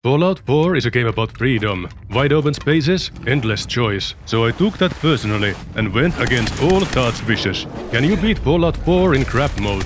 Fallout 4 is a game about freedom, wide open spaces, endless choice. So I took that personally and went against all Todd's wishes. Can you beat Fallout 4 in crap mode?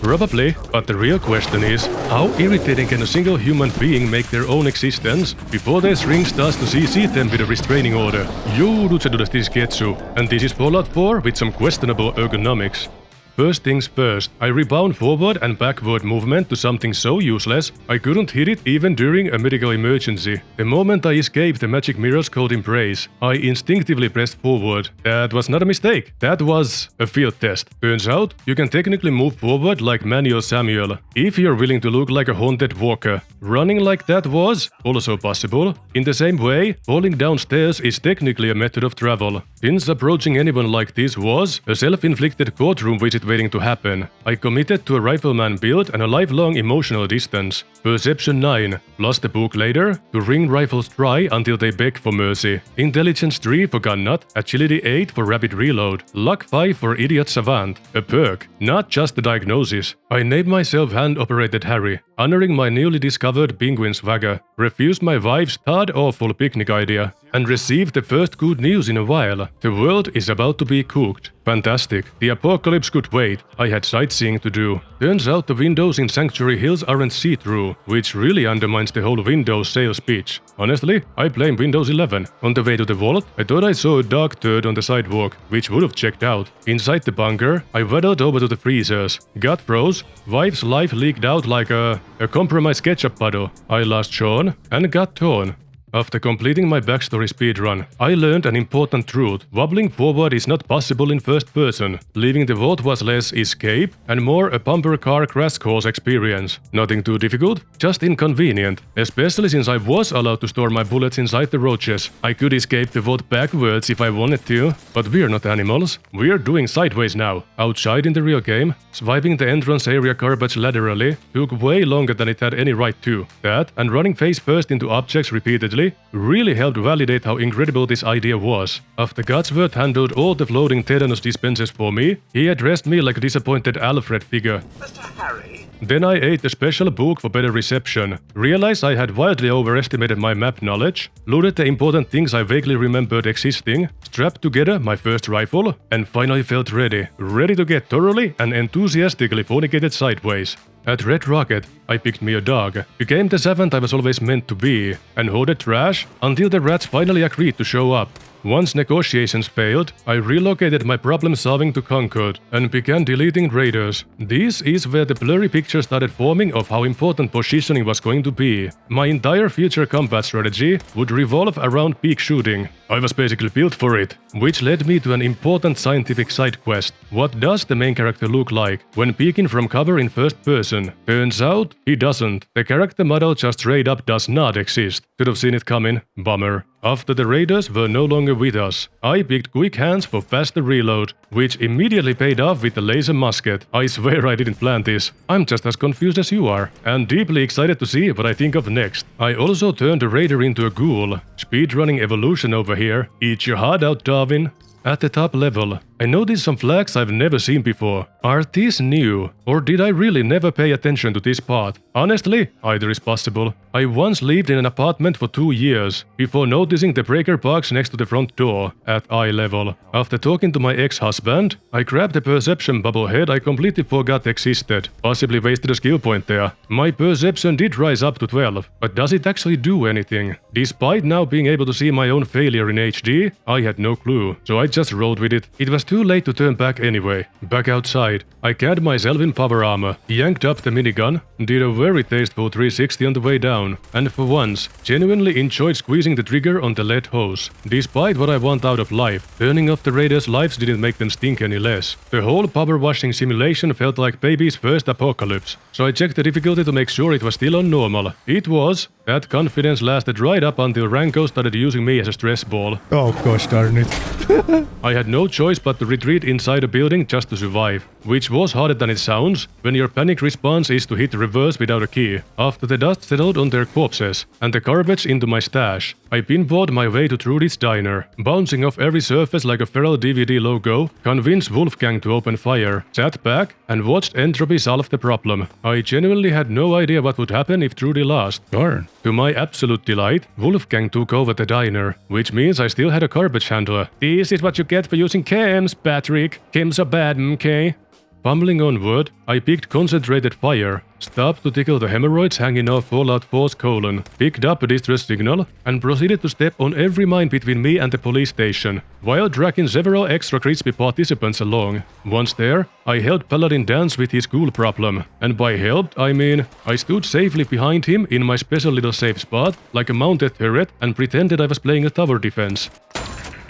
Probably, but the real question is, how irritating can a single human being make their own existence before their string starts to CC them with a restraining order? Yo, ThisIsKetchu, and this is Fallout 4 with some questionable ergonomics. First things first, I rebound forward and backward movement to something so useless, I couldn't hit it even during a medical emergency. The moment I escaped the magic mirror's cold embrace, I instinctively pressed forward. That was not a mistake, that was a field test. Turns out, you can technically move forward like Manny or Samuel, if you're willing to look like a haunted walker. Running like that was also possible. In the same way, falling downstairs is technically a method of travel. Since approaching anyone like this was a self-inflicted courtroom visit waiting to happen, I committed to a rifleman build and a lifelong emotional distance. Perception 9, plus the book later, to wring rifles dry until they beg for mercy. Intelligence 3 for gun nut, agility 8 for rapid reload, luck 5 for idiot savant. A perk, not just a diagnosis. I named myself Hand-Operated Harry, honoring my newly discovered penguin swagger, refused my wife's Todd awful picnic idea, and received the first good news in a while. The world is about to be cooked. Fantastic. The apocalypse could wait. I had sightseeing to do. Turns out the windows in Sanctuary Hills aren't see-through, which really undermines the whole Windows sales pitch. Honestly, I blame Windows 11. On the way to the vault, I thought I saw a dark turd on the sidewalk, which would have checked out. Inside the bunker, I waddled over to the freezers. Got froze, wife's life leaked out like a compromised ketchup puddle. I lost Sean and got torn. After completing my backstory speedrun, I learned an important truth. Wobbling forward is not possible in first person. Leaving the vault was less escape and more a bumper car crash course experience. Nothing too difficult, just inconvenient. Especially since I was allowed to store my bullets inside the roaches. I could escape the vault backwards if I wanted to, but we're not animals. We're doing sideways now. Outside in the real game, swiping the entrance area garbage laterally took way longer than it had any right to. That, and running face first into objects repeatedly, really helped validate how incredible this idea was. After Godsworth handled all the floating tetanus dispenses for me, he addressed me like a disappointed Alfred figure. Mr. Harry? Then I ate a special book for better reception, realized I had wildly overestimated my map knowledge, looted the important things I vaguely remembered existing, strapped together my first rifle, and finally felt ready to get thoroughly and enthusiastically fornicated sideways. At Red Rocket, I picked me a dog, became the servant I was always meant to be, and hoarded trash until the rats finally agreed to show up. Once negotiations failed, I relocated my problem-solving to Concord and began deleting raiders. This is where the blurry picture started forming of how important positioning was going to be. My entire future combat strategy would revolve around peak shooting. I was basically built for it, which led me to an important scientific side quest. What does the main character look like when peeking from cover in first person? Turns out, he doesn't. The character model just straight up does not exist. Should have seen it coming. Bummer. After the raiders were no longer with us, I picked quick hands for faster reload, which immediately paid off with the laser musket. I swear I didn't plan this. I'm just as confused as you are, and deeply excited to see what I think of next. I also turned a raider into a ghoul. Speedrunning evolution over here. Eat your heart out, Darwin. At the top level, I noticed some flags I've never seen before. Are these new? Or did I really never pay attention to this part? Honestly, either is possible. I once lived in an apartment for 2 years, before noticing the breaker box next to the front door, at eye level. After talking to my ex-husband, I grabbed a perception bubble head I completely forgot existed. Possibly wasted a skill point there. My perception did rise up to 12, but does it actually do anything? Despite now being able to see my own failure in HD, I had no clue, so I just rolled with it. It was too late to turn back anyway. Back outside, I canned myself in power armor, yanked up the minigun, did a very tasteful 360 on the way down, and for once, genuinely enjoyed squeezing the trigger on the lead hose. Despite what I want out of life, turning off the raiders' lives didn't make them stink any less. The whole power washing simulation felt like baby's first apocalypse, so I checked the difficulty to make sure it was still on normal. It was. That confidence lasted right up until Ranko started using me as a stress ball. Oh gosh darn it. I had no choice but to retreat inside a building just to survive, which was harder than it sounds when your panic response is to hit reverse without a key. After the dust settled on their corpses and the garbage into my stash, I pinballed my way to Trudy's diner, bouncing off every surface like a feral DVD logo, convinced Wolfgang to open fire, sat back, and watched entropy solve the problem. I genuinely had no idea what would happen if Trudy lost. Darn. To my absolute delight, Wolfgang took over the diner, which means I still had a garbage handler. This is what you get for using chems, Patrick. Chems are bad, okay? Fumbling onward, I picked concentrated fire, stopped to tickle the hemorrhoids hanging off Fallout 4's colon, picked up a distress signal, and proceeded to step on every mine between me and the police station, while dragging several extra crispy participants along. Once there, I helped Paladin dance with his cool problem, and by helped, I mean, I stood safely behind him in my special little safe spot, like a mounted turret, and pretended I was playing a tower defense.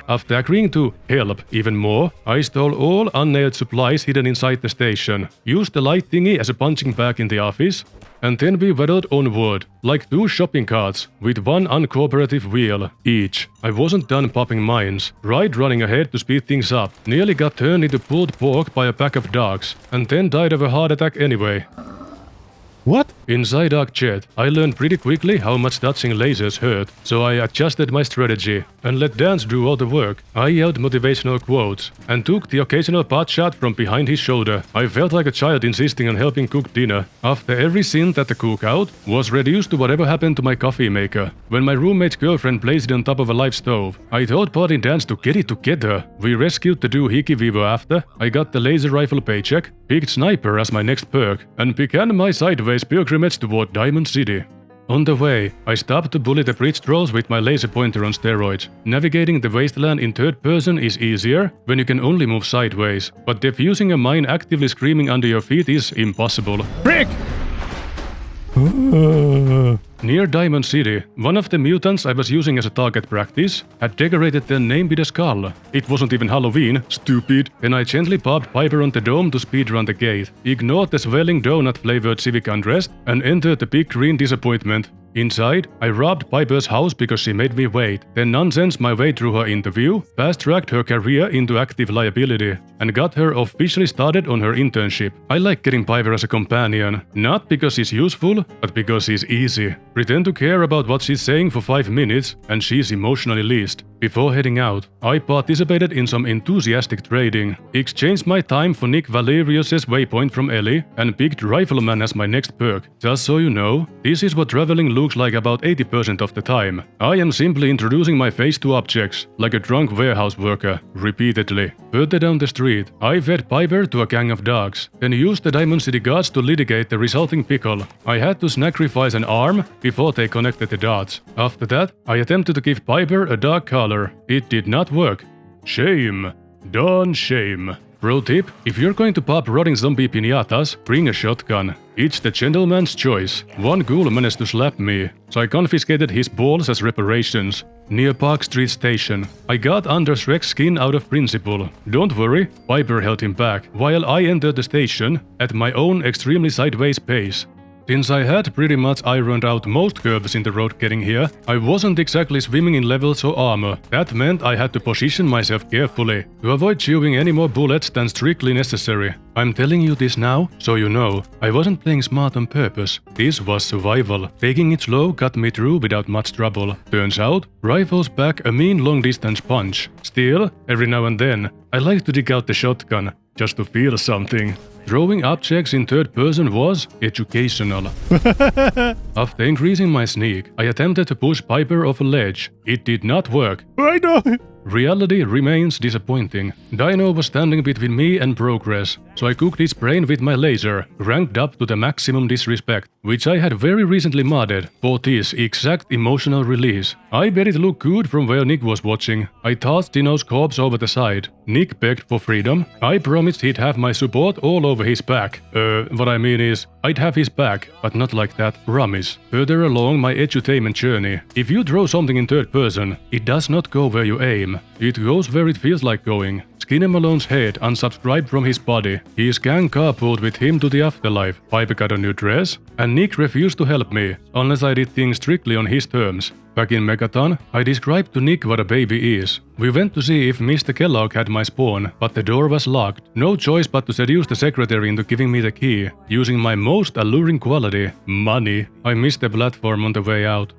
After agreeing to help even more, I stole all unnailed supplies hidden inside the station, used the light thingy as a punching bag in the office, and then we waddled onward, like two shopping carts, with one uncooperative wheel each. I wasn't done popping mines, right running ahead to speed things up, nearly got turned into pulled pork by a pack of dogs, and then died of a heart attack anyway. What? Inside ArcJet, I learned pretty quickly how much touching lasers hurt, so I adjusted my strategy and let Dance do all the work. I yelled motivational quotes and took the occasional pot shot from behind his shoulder. I felt like a child insisting on helping cook dinner. After every synth at the cookout was reduced to whatever happened to my coffee maker. When my roommate's girlfriend placed it on top of a live stove, I told Party Dance to get it together. We rescued the doohickey we were after. I got the laser rifle paycheck, picked Sniper as my next perk, and began my sideways pilgrimage toward Diamond City. On the way, I stopped to bully the bridge trolls with my laser pointer on steroids. Navigating the wasteland in third person is easier when you can only move sideways, but defusing a mine actively screaming under your feet is impossible. Frick! Near Diamond City, one of the mutants I was using as a target practice had decorated their name with a skull. It wasn't even Halloween, stupid. Then I gently popped Piper on the dome to speedrun the gate, ignored the swelling donut-flavored civic unrest, and entered the big green disappointment. Inside, I robbed Piper's house because she made me wait, then nonsense my way through her interview, fast-tracked her career into active liability, and got her officially started on her internship. I like getting Piper as a companion, not because he's useful, but because he's easy. Pretend to care about what she's saying for 5 minutes, and she's emotionally least. Before heading out, I participated in some enthusiastic trading, exchanged my time for Nick Valerius's waypoint from Ellie, and picked Rifleman as my next perk. Just so you know, this is what traveling looks like about 80% of the time. I am simply introducing my face to objects, like a drunk warehouse worker, repeatedly. Further down the street, I fed Piper to a gang of dogs, then used the Diamond City guards to litigate the resulting pickle. I had to sacrifice an arm before they connected the dots. After that, I attempted to give Piper a dark color. It did not work. Shame. Darn shame. Pro tip, if you're going to pop rotting zombie piñatas, bring a shotgun. It's the gentleman's choice. One ghoul managed to slap me, so I confiscated his balls as reparations. Near Park Street Station, I got under Shrek's skin out of principle. Don't worry, Piper held him back, while I entered the station at my own extremely sideways pace. Since I had pretty much ironed out most curves in the road getting here, I wasn't exactly swimming in levels or armor. That meant I had to position myself carefully, to avoid chewing any more bullets than strictly necessary. I'm telling you this now, so you know, I wasn't playing smart on purpose. This was survival. Taking it slow got me through without much trouble. Turns out, rifles pack a mean long-distance punch. Still, every now and then, I like to dig out the shotgun, just to feel something. Throwing objects in third person was educational. After increasing my sneak, I attempted to push Piper off a ledge. It did not work. I know. Reality remains disappointing. Dino was standing between me and progress, so I cooked his brain with my laser, ranked up to the maximum disrespect, which I had very recently modded for this exact emotional release. I bet it looked good from where Nick was watching. I tossed Dino's corpse over the side. Nick begged for freedom. I promised he'd have my support all over his back. What I mean is, I'd have his back, but not like that. Promise. Further along my edutainment journey, if you throw something in third person, it does not go where you aim. It goes where it feels like going. Skinner Malone's head unsubscribed from his body. His gang carpooled with him to the afterlife. Piper got a new dress, and Nick refused to help me, unless I did things strictly on his terms. Back in Megaton, I described to Nick what a baby is. We went to see if Mr. Kellogg had my spawn, but the door was locked. No choice but to seduce the secretary into giving me the key, using my most alluring quality, money. I missed the platform on the way out.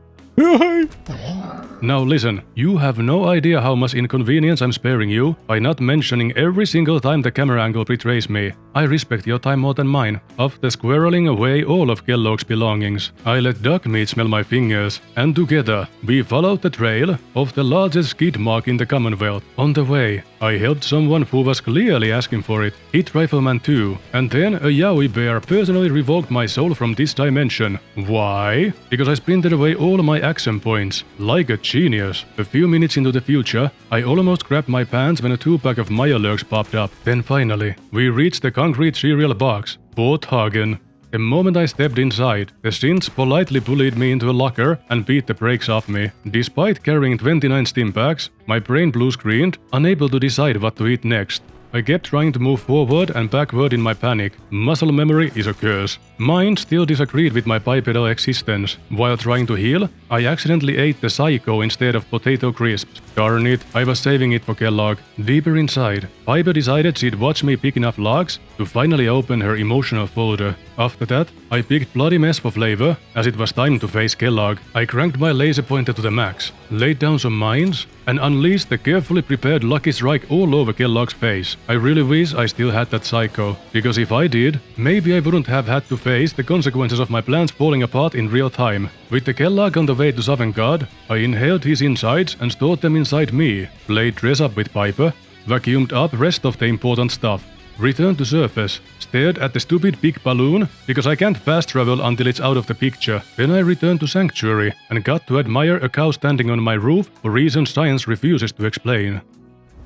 Now listen, you have no idea how much inconvenience I'm sparing you by not mentioning every single time the camera angle betrays me. I respect your time more than mine. After squirreling away all of Kellogg's belongings, I let duck meat smell my fingers, and together we followed the trail of the largest skid mark in the Commonwealth. On the way, I helped someone who was clearly asking for it, hit Rifleman 2, and then a yaoi bear personally revoked my soul from this dimension. Why? Because I sprinted away all my action points, like a genius. A few minutes into the future, I almost grabbed my pants when a 2-pack of Mirelurks popped up. Then finally, we reached the concrete cereal box, Fort Hagen. The moment I stepped inside, the synths politely bullied me into a locker and beat the brakes off me. Despite carrying 29 stim packs, my brain blue-screened, unable to decide what to eat next. I kept trying to move forward and backward in my panic. Muscle memory is a curse. Mind still disagreed with my bipedal existence. While trying to heal, I accidentally ate the Psycho instead of potato crisps. Darn it, I was saving it for Kellogg. Deeper inside, Piper decided she'd watch me pick enough logs to finally open her emotional folder. After that, I picked bloody mess for flavor, as it was time to face Kellogg. I cranked my laser pointer to the max, laid down some mines, and unleashed the carefully prepared Lucky Strike all over Kellogg's face. I really wish I still had that Psycho, because if I did, maybe I wouldn't have had to face the consequences of my plans falling apart in real time. With the Kellogg on the way to Sovngarde, I inhaled his insides and stored them inside me, played dress up with Piper, vacuumed up rest of the important stuff, returned to surface, stared at the stupid big balloon because I can't fast travel until it's out of the picture. Then I returned to Sanctuary and got to admire a cow standing on my roof for reasons science refuses to explain.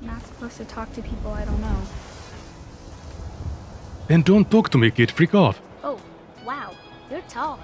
I'm not supposed to talk to people I don't know. Then don't talk to me, kid, freak off. Oh, wow, you're tall.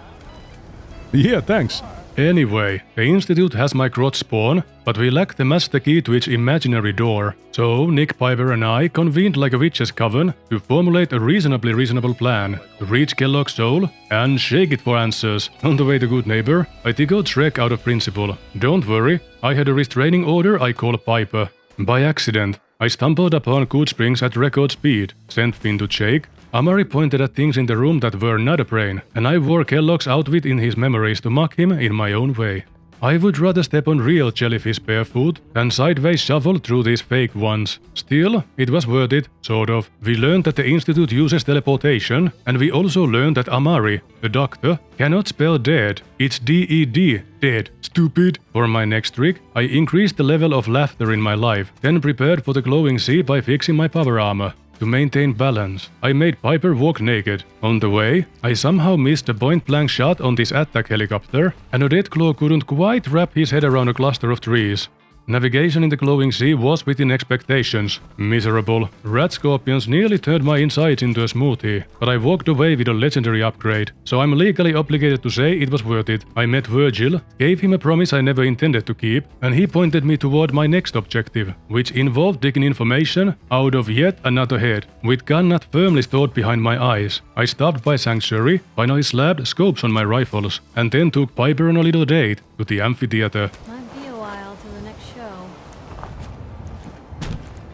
Yeah, thanks. Anyway, the Institute has my crotch spawn, but we lack the master key to its imaginary door. So Nick, Piper and I convened like a witch's coven to formulate a reasonably reasonable plan to reach Kellogg's soul and shake it for answers. On the way to Good Neighbor, I tickled Shrek out of principle. Don't worry, I had a restraining order I call Piper. By accident, I stumbled upon Good Springs at record speed, sent Finn to shake. Amari pointed at things in the room that were not a brain, and I wore Kellogg's outfit in his memories to mock him in my own way. I would rather step on real jellyfish barefoot than sideways shuffle through these fake ones. Still, it was worth it, sort of. We learned that the Institute uses teleportation, and we also learned that Amari, the doctor, cannot spell dead. It's D-E-D, dead. Stupid. For my next trick, I increased the level of laughter in my life, then prepared for the glowing sea by fixing my power armor. To maintain balance, I made Piper walk naked. On the way, I somehow missed a point-blank shot on this attack helicopter, and a Deathclaw couldn't quite wrap his head around a cluster of trees. Navigation in the glowing sea was within expectations. Miserable. Rat scorpions nearly turned my insides into a smoothie, but I walked away with a legendary upgrade, so I'm legally obligated to say it was worth it. I met Virgil, gave him a promise I never intended to keep, and he pointed me toward my next objective, which involved digging information out of yet another head. With gun not firmly stored behind my eyes, I stopped by Sanctuary, finally slapped scopes on my rifles, and then took Piper on a little date to the amphitheater.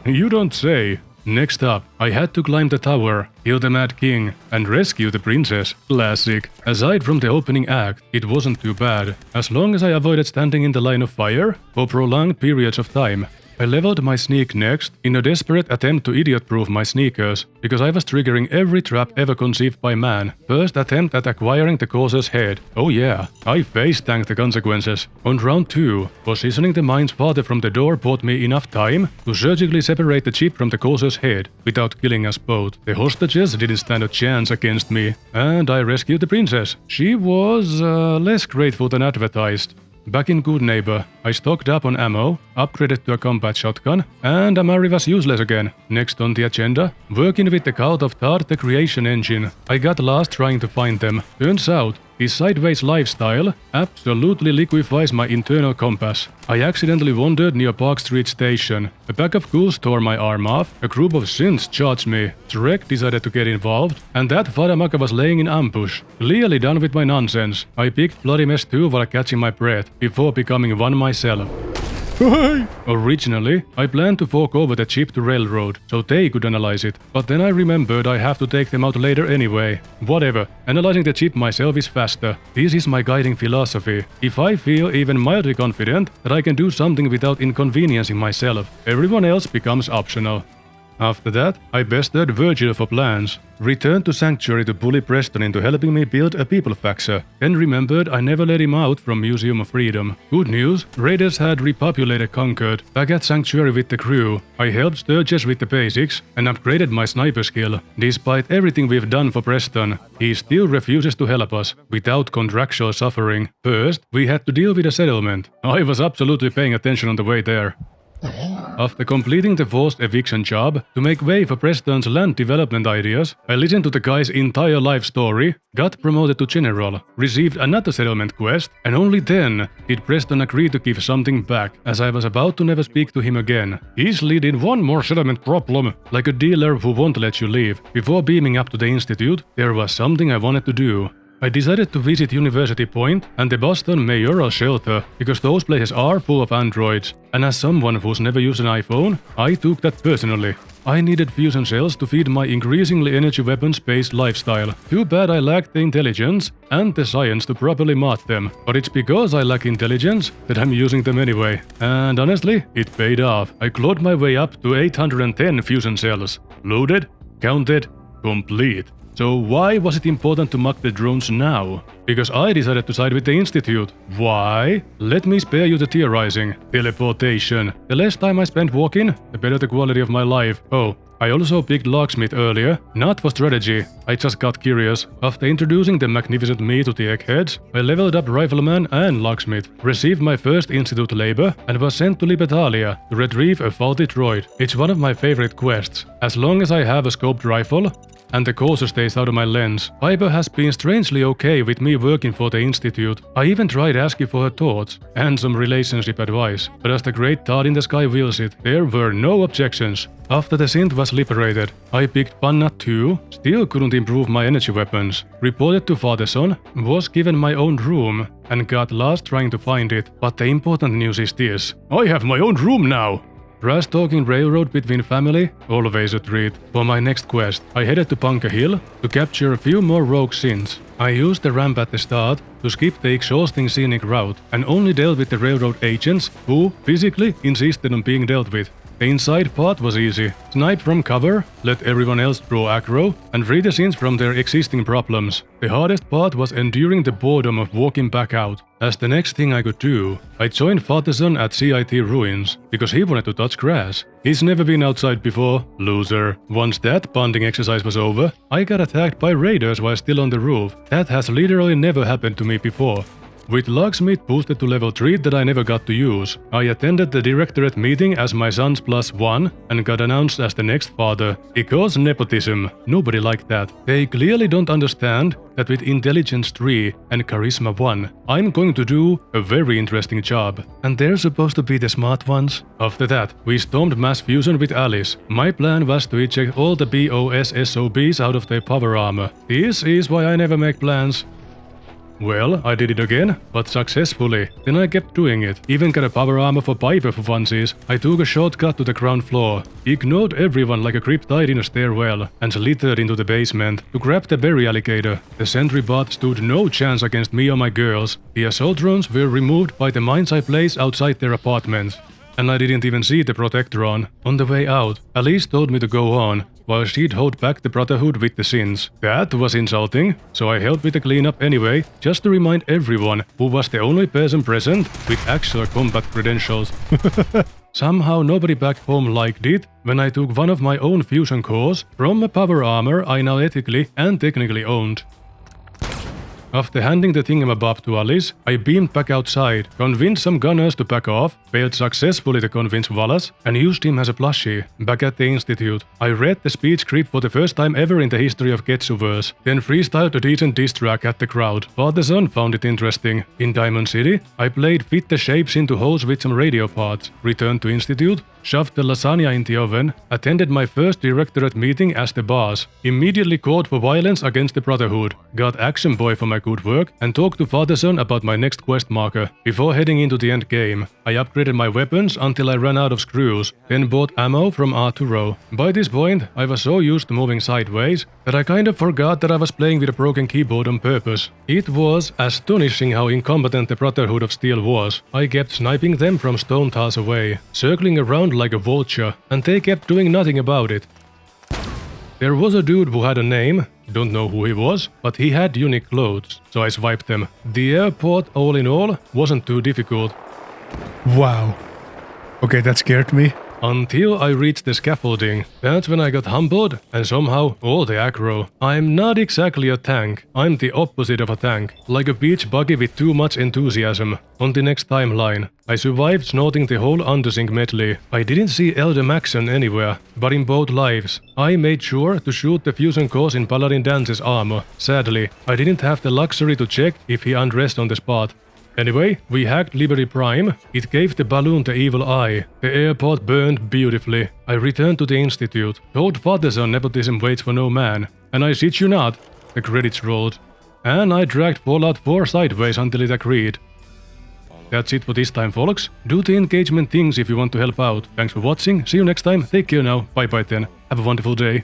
You don't say. Next up, I had to climb the tower, kill the Mad King, and rescue the princess. Classic. Aside from the opening act, it wasn't too bad, as long as I avoided standing in the line of fire for prolonged periods of time. I leveled my sneak next, in a desperate attempt to idiot-proof my sneakers, because I was triggering every trap ever conceived by man. First attempt at acquiring the Causer's head. Oh yeah, I face-tanked the consequences. On round 2, positioning the mines farther from the door bought me enough time to surgically separate the chip from the Causer's head, without killing us both. The hostages didn't stand a chance against me, and I rescued the princess. She was less grateful than advertised. Back in Good Neighbor, I stocked up on ammo, upgraded to a combat shotgun, and Amari was useless again. Next on the agenda, working with the cult of Todd the Creation Engine. I got lost trying to find them. Turns out, his sideways lifestyle absolutely liquefies my internal compass. I accidentally wandered near Park Street Station. A pack of ghouls tore my arm off, a group of synths charged me, Shrek decided to get involved, and that Faramaka was laying in ambush. Clearly done with my nonsense, I picked Bloody Mess 2 while catching my breath, before becoming one myself. Originally, I planned to fork over the chip to Railroad, so they could analyze it, but then I remembered I have to take them out later anyway. Whatever, analyzing the chip myself is faster. This is my guiding philosophy. If I feel even mildly confident that I can do something without inconveniencing myself, everyone else becomes optional. After that, I bested Virgil for plans, returned to Sanctuary to bully Preston into helping me build a people faxer, then remembered I never let him out from Museum of Freedom. Good news, Raiders had repopulated Concord. Back at Sanctuary with the crew, I helped Sturgis with the basics and upgraded my sniper skill. Despite everything we've done for Preston, he still refuses to help us, without contractual suffering. First, we had to deal with a settlement. I was absolutely paying attention on the way there. After completing the forced eviction job, to make way for Preston's land development ideas, I listened to the guy's entire life story, got promoted to general, received another settlement quest, and only then did Preston agree to give something back, as I was about to never speak to him again. He slid in one more settlement problem, like a dealer who won't let you leave. Before beaming up to the Institute, there was something I wanted to do. I decided to visit University Point and the Boston Mayoral Shelter, because those places are full of androids, and as someone who's never used an iPhone, I took that personally. I needed fusion cells to feed my increasingly energy weapons-based lifestyle. Too bad I lacked the intelligence and the science to properly mod them, but it's because I lack intelligence that I'm using them anyway. And honestly, it paid off. I clawed my way up to 810 fusion cells. Loaded, counted, complete. So why was it important to mock the drones now? Because I decided to side with the Institute. Why? Let me spare you the theorizing. Teleportation. The less time I spent walking, the better the quality of my life. Oh, I also picked locksmith earlier, not for strategy, I just got curious. After introducing the magnificent me to the eggheads, I leveled up rifleman and locksmith, received my first Institute labor, and was sent to Libertalia to retrieve a faulty droid. It's one of my favorite quests. As long as I have a scoped rifle, and the cursor stays out of my lens. Piper has been strangely okay with me working for the Institute. I even tried asking for her thoughts and some relationship advice, but as the great Todd in the sky wills it, there were no objections. After the synth was liberated, I picked Panna 2, still couldn't improve my energy weapons, reported to Fatherson, was given my own room, and got lost trying to find it. But the important news is this: I have my own room now! Trash-talking railroad between family, always a treat. For my next quest, I headed to Bunker Hill to capture a few more rogue synths. I used the ramp at the start to skip the exhausting scenic route, and only dealt with the railroad agents who, physically, insisted on being dealt with. The inside part was easy. Snipe from cover, let everyone else draw aggro, and free the synths from their existing problems. The hardest part was enduring the boredom of walking back out. As the next thing I could do, I joined Fatherson at CIT Ruins, because he wanted to touch grass. He's never been outside before, loser. Once that bonding exercise was over, I got attacked by raiders while still on the roof. That has literally never happened to me before. With locksmith boosted to level 3 that I never got to use, I attended the directorate meeting as my son's +1 and got announced as the next father. Because nepotism, nobody liked that. They clearly don't understand that with intelligence 3 and charisma 1, I'm going to do a very interesting job. And they're supposed to be the smart ones. After that, we stormed mass fusion with Alice. My plan was to eject all the BOS SOBs out of their power armor. This is why I never make plans. Well, I did it again, but successfully. Then I kept doing it. Even got a power armor for Piper for funsies. I took a shortcut to the ground floor, ignored everyone like a cryptid in a stairwell, and slithered into the basement to grab the berry alligator. The sentry bot stood no chance against me or my girls. The assault drones were removed by the mines I placed outside their apartments. And I didn't even see the Protectron. On the way out, Alice told me to go on, while she'd hold back the Brotherhood with the synths. That was insulting, so I helped with the cleanup anyway, just to remind everyone who was the only person present with actual combat credentials. Somehow nobody back home liked it when I took one of my own fusion cores from a power armor I now ethically and technically owned. After handing the thingamabob to Alice, I beamed back outside, convinced some gunners to back off, failed successfully to convince Wallace, and used him as a plushie. Back at the Institute, I read the speech script for the first time ever in the history of Ketchuverse, then freestyled a decent diss track at the crowd. Fatherson found it interesting. In Diamond City, I played Fit the Shapes into holes with some radio parts, returned to Institute, shoved the lasagna in the oven, attended my first directorate meeting as the boss, immediately called for violence against the Brotherhood, got Action Boy for my good work, and talked to Fatherson about my next quest marker. Before heading into the end game, I upgraded my weapons until I ran out of screws, then bought ammo from Arturo. By this point, I was so used to moving sideways that I kind of forgot that I was playing with a broken keyboard on purpose. It was astonishing how incompetent the Brotherhood of Steel was. I kept sniping them from stone tiles away, circling around like a vulture, and they kept doing nothing about it. There was a dude who had a name, don't know who he was, but he had unique clothes, so I swiped them. The airport, all in all, wasn't too difficult. Wow. Okay, that scared me. Until I reached the scaffolding. That's when I got humbled, and somehow all the aggro. I'm not exactly a tank. I'm the opposite of a tank, like a beach buggy with too much enthusiasm. On the next timeline, I survived snorting the whole undersink medley. I didn't see Elder Maxon anywhere, but in both lives, I made sure to shoot the fusion cores in Paladin Dance's armor. Sadly, I didn't have the luxury to check if he undressed on the spot. Anyway, we hacked Liberty Prime. It gave the balloon the evil eye. The airport burned beautifully. I returned to the institute, told Fatherson nepotism waits for no man, and I shit you not, the credits rolled. And I dragged Fallout 4 sideways until it agreed. That's it for this time, folks. Do the engagement things if you want to help out. Thanks for watching, see you next time, take care now, bye bye then, have a wonderful day.